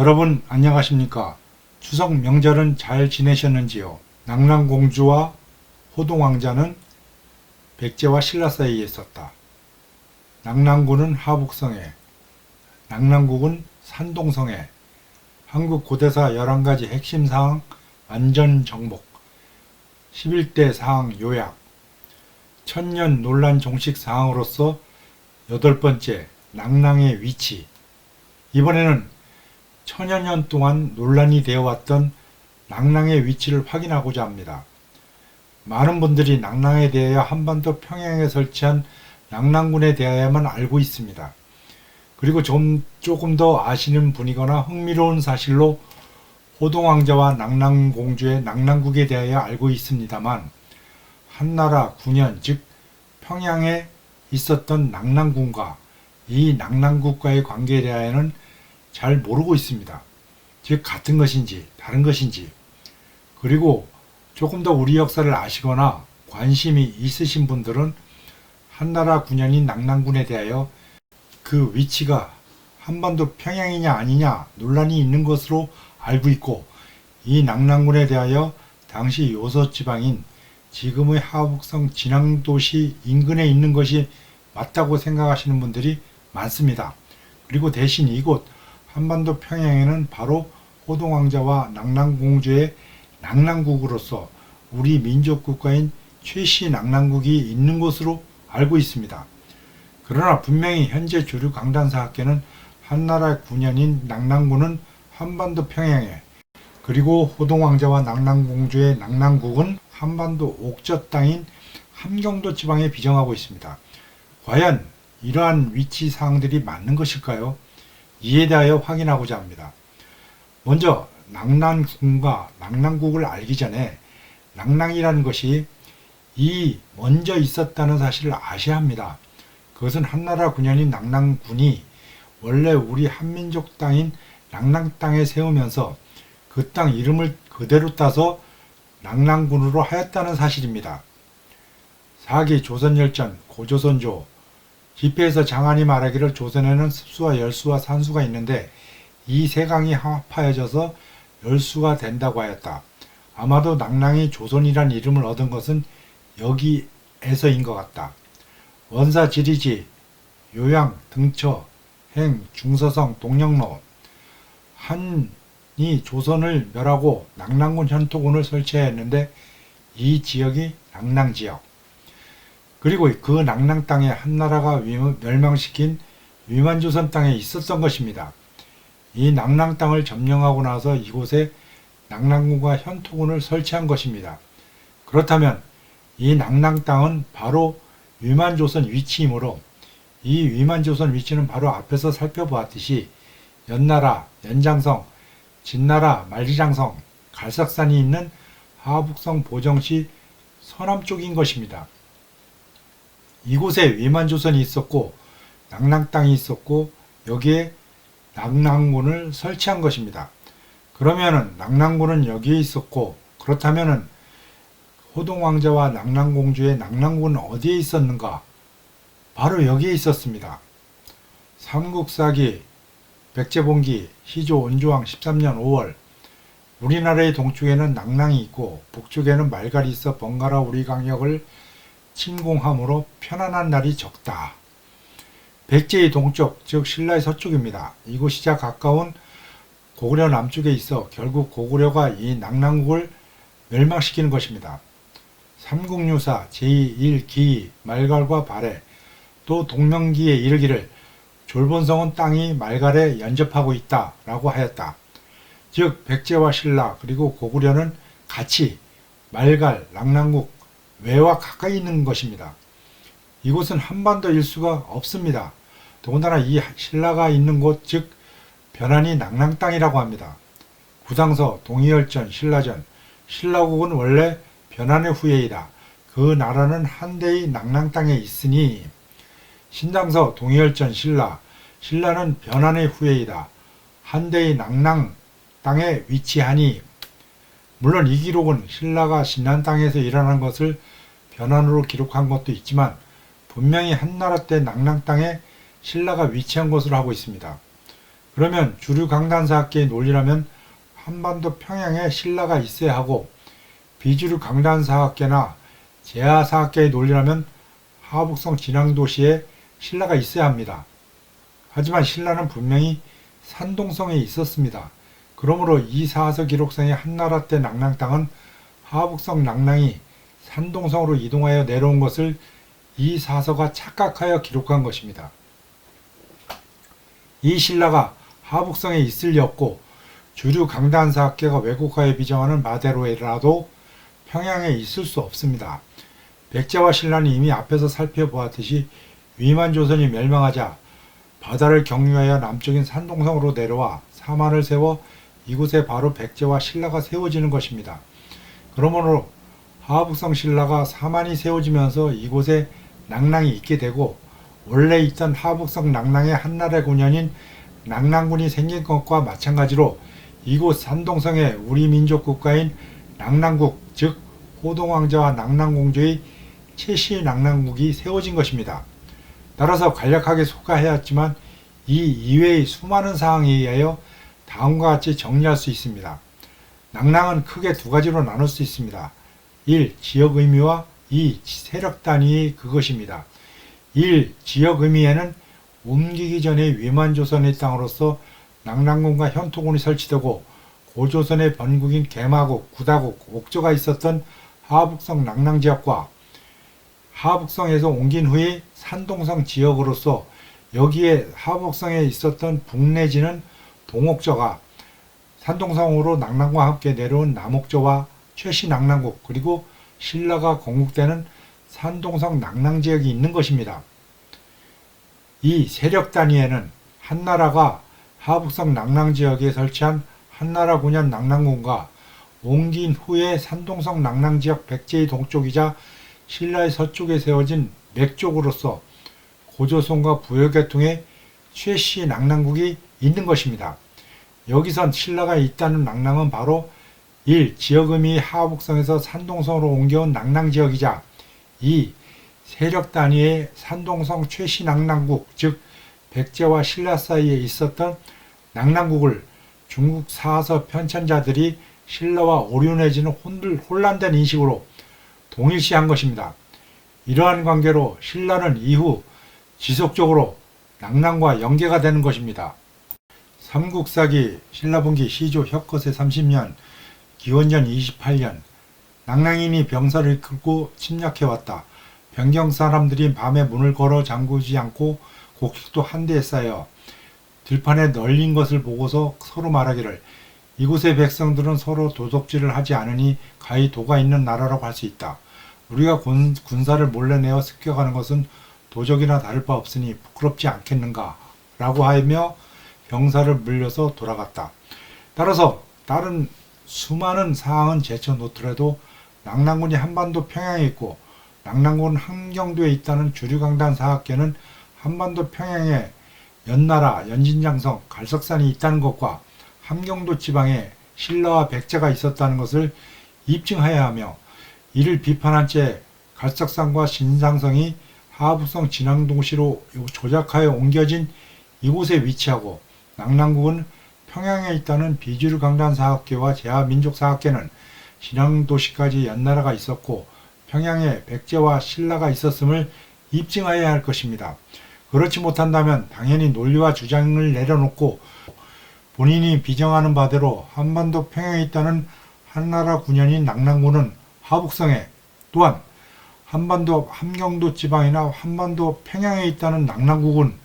여러분 안녕하십니까? 추석 명절은 잘 지내셨는지요? 낙랑공주와 호동왕자는 백제와 신라 사이에 있었다. 낙랑군은 하북성에, 낙랑국은 산동성에, 한국 고대사 11가지 핵심 사항 완전 정복, 11대 사항 요약, 천년 논란 종식 사항으로서 8번째 낙랑의 위치. 이번에는 천여년 동안 논란이 되어왔던 낙랑의 위치를 확인하고자 합니다. 많은 분들이 낙랑에 대하여 한반도 평양에 설치한 낙랑군에 대하여만 알고 있습니다. 그리고 조금 더 아시는 분이거나 흥미로운 사실로 호동왕자와 낙랑공주의 낙랑국에 대하여 알고 있습니다만 한나라 9년 즉 평양에 있었던 낙랑군과 이 낙랑국과의 관계에 대하여는 잘 모르고 있습니다. 즉 같은 것인지 다른 것인지, 그리고 조금 더 우리 역사를 아시거나 관심이 있으신 분들은 한나라 9년인 낙랑군에 대하여 그 위치가 한반도 평양이냐 아니냐 논란이 있는 것으로 알고 있고, 이 낙랑군에 대하여 당시 요서지방인 지금의 하북성 진앙도시 인근에 있는 것이 맞다고 생각하시는 분들이 많습니다. 그리고 대신 이곳 한반도 평양에는 바로 호동왕자와 낙랑공주의 낙랑국으로서 우리 민족국가인 최씨 낙랑국이 있는 것으로 알고 있습니다. 그러나 분명히 현재 주류 강단사학계는 한나라 9년인 낙랑군은 한반도 평양에, 그리고 호동왕자와 낙랑공주의 낙랑국은 한반도 옥저 땅인 함경도 지방에 비정하고 있습니다. 과연 이러한 위치 사항들이 맞는 것일까요? 이에 대하여 확인하고자 합니다. 먼저 낙랑군과 낙랑국을 알기 전에 낙랑이라는 것이 먼저 있었다는 사실을 아셔야 합니다. 그것은 한나라 9년인 낙랑군이 원래 우리 한민족 땅인 낙랑 땅에 세우면서 그 땅 이름을 그대로 따서 낙랑군으로 하였다는 사실입니다. 사기 조선열전 고조선조 집회에서 장안이 말하기를 조선에는 습수와 열수와 산수가 있는데 이 세 강이 합하여져서 열수가 된다고 하였다. 아마도 낙랑이 조선이란 이름을 얻은 것은 여기에서인 것 같다. 원사 지리지, 요양, 등처, 행, 중서성, 동령로, 한이 조선을 멸하고 낙랑군 현토군을 설치하였는데 이 지역이 낙랑지역, 그리고 그 낙랑 땅에 한나라가 멸망시킨 위만조선 땅에 있었던 것입니다. 이 낙랑 땅을 점령하고 나서 이곳에 낙랑군과 현토군을 설치한 것입니다. 그렇다면 이 낙랑 땅은 바로 위만조선 위치이므로 이 위만조선 위치는 바로 앞에서 살펴보았듯이 연나라, 연장성, 진나라, 만리장성, 갈삭산이 있는 하북성 보정시 서남쪽인 것입니다. 이곳에 위만조선이 있었고 낙랑 땅이 있었고 여기에 낙랑군을 설치한 것입니다. 그러면은 낙랑군은 여기에 있었고, 그렇다면은 호동왕자와 낙랑공주의 낙랑군은 어디에 있었는가? 바로 여기에 있었습니다. 삼국사기 백제봉기 시조 온조왕 13년 5월 우리나라의 동쪽에는 낙랑이 있고 북쪽에는 말갈이 있어 번갈아 우리 강역을 침공함으로 편안한 날이 적다. 백제의 동쪽, 즉 신라의 서쪽입니다. 이곳이자 가까운 고구려 남쪽에 있어 결국 고구려가 이 낙랑국을 멸망시키는 것입니다. 삼국유사 제1기 말갈과 발해 또 동명기에 이르기를 졸본성은 땅이 말갈에 연접하고 있다 라고 하였다. 즉 백제와 신라 그리고 고구려는 같이 말갈, 낙랑국 외와 가까이 있는 것입니다. 이곳은 한반도일 수가 없습니다. 더군다나 이 신라가 있는 곳, 즉 변환이 낙랑 땅이라고 합니다. 구당서, 동의열전, 신라전, 신라국은 원래 변환의 후예이다. 그 나라는 한대의 낙랑 땅에 있으니 신당서, 동의열전, 신라는 변환의 후예이다. 한대의 낙랑 땅에 위치하니, 물론 이 기록은 신라가 신란 땅에서 일어난 것을 변환으로 기록한 것도 있지만 분명히 한나라 때 낙랑 땅에 신라가 위치한 것으로 하고 있습니다. 그러면 주류 강단사학계의 논리라면 한반도 평양에 신라가 있어야 하고, 비주류 강단사학계나 제하사학계의 논리라면 하북성 진앙도시에 신라가 있어야 합니다. 하지만 신라는 분명히 산동성에 있었습니다. 그러므로 이 사서 기록상의 한나라 때 낙랑 땅은 하북성 낙랑이 산동성으로 이동하여 내려온 것을 이 사서가 착각하여 기록한 것입니다. 이 신라가 하북성에 있을 리 없고 주류 강단사학계가 왜곡하여 비정하는 바대로라도 평양에 있을 수 없습니다. 백제와 신라는 이미 앞에서 살펴보았듯이 위만조선이 멸망하자 바다를 경유하여 남쪽인 산동성으로 내려와 사만을 세워 이곳에 바로 백제와 신라가 세워지는 것입니다. 그러므로 하북성 신라가 사만이 세워지면서 이곳에 낙랑이 있게 되고, 원래 있던 하북성 낙랑의 한나라 군현인 낙랑군이 생긴 것과 마찬가지로 이곳 산동성에 우리 민족 국가인 낙랑국, 즉 호동왕자와 낙랑공주의 최씨 낙랑국이 세워진 것입니다. 따라서 간략하게 소개하였지만 이 이외의 수많은 사항에 의하여 다음과 같이 정리할 수 있습니다. 낙랑은 크게 두 가지로 나눌 수 있습니다. 1. 지역 의미와 2. 세력 단위의 그것입니다. 1. 지역 의미에는 옮기기 전에 위만조선의 땅으로서 낙랑군과 현토군이 설치되고 고조선의 번국인 개마국, 구다국, 옥조가 있었던 하북성 낙랑 지역과 하북성에서 옮긴 후에 산동성 지역으로서 여기에 하북성에 있었던 북내지는 동옥조가 산동성으로 낙랑과 함께 내려온 남옥조와 최씨 낙랑국, 그리고 신라가 건국되는 산동성 낙랑 지역이 있는 것입니다. 이 세력 단위에는 한나라가 하북성 낙랑 지역에 설치한 한나라 군현 낙랑군과 옮긴 후에 산동성 낙랑 지역 백제의 동쪽이자 신라의 서쪽에 세워진 맥족으로서 고조선과 부여계통의 최씨 낙랑국이 있는 것입니다. 여기선 신라가 있다는 낙랑은 바로 1. 지역 의미의 하북성에서 산동성으로 옮겨온 낙랑 지역이자 2. 세력 단위의 산동성 최씨 낙랑국, 즉 백제와 신라 사이에 있었던 낙랑국을 중국 사서 편찬자들이 신라와 오류 내지는 혼란된 인식으로 동일시한 것입니다. 이러한 관계로 신라는 이후 지속적으로 낙랑과 연계가 되는 것입니다. 삼국사기 신라분기 시조 혁거세 30년 기원전 28년 낙랑인이 병사를 이끌고 침략해왔다. 변경 사람들이 밤에 문을 걸어 잠그지 않고 곡식도 한 대에 쌓여 들판에 널린 것을 보고서 서로 말하기를, 이곳의 백성들은 서로 도둑질을 하지 않으니 가히 도가 있는 나라라고 할 수 있다. 우리가 군사를 몰래 내어 습격하는 것은 도적이나 다를 바 없으니 부끄럽지 않겠는가 라고 하며 병사를 물려서 돌아갔다. 따라서 다른 수많은 사항은 제쳐놓더라도 낙랑군이 한반도 평양에 있고 낙랑군 함경도에 있다는 주류강단 사학계는 한반도 평양에 연나라, 연진장성, 갈석산이 있다는 것과 함경도 지방에 신라와 백제가 있었다는 것을 입증하여야 하며, 이를 비판한 채 갈석산과 신장성이 하북성 진앙도시로 조작하여 옮겨진 이곳에 위치하고 낙랑국은 평양에 있다는 비주류 강단 사학계와 제하민족 사학계는 진앙도시까지 연나라가 있었고 평양에 백제와 신라가 있었음을 입증하여야 할 것입니다. 그렇지 못한다면 당연히 논리와 주장을 내려놓고 본인이 비정하는 바대로 한반도 평양에 있다는 한나라 군현인 낙랑군은 하북성에, 또한 한반도 함경도 지방이나 한반도 평양에 있다는 낙랑국은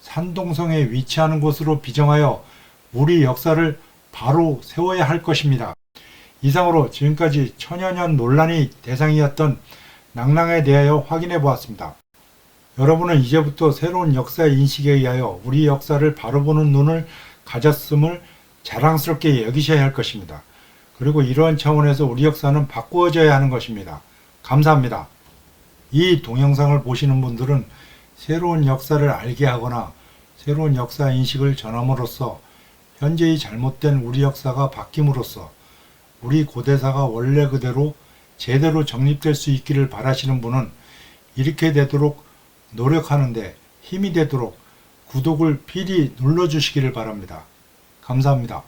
산동성에 위치하는 곳으로 비정하여 우리 역사를 바로 세워야 할 것입니다. 이상으로 지금까지 천여년 논란의 대상이었던 낙랑에 대하여 확인해 보았습니다. 여러분은 이제부터 새로운 역사의 인식에 의하여 우리 역사를 바로 보는 눈을 가졌음을 자랑스럽게 여기셔야 할 것입니다. 그리고 이러한 차원에서 우리 역사는 바꾸어져야 하는 것입니다. 감사합니다. 이 동영상을 보시는 분들은 새로운 역사를 알게 하거나 새로운 역사 인식을 전함으로써 현재의 잘못된 우리 역사가 바뀜으로써 우리 고대사가 원래 그대로 제대로 정립될 수 있기를 바라시는 분은 이렇게 되도록 노력하는데 힘이 되도록 구독을 필히 눌러주시기를 바랍니다. 감사합니다.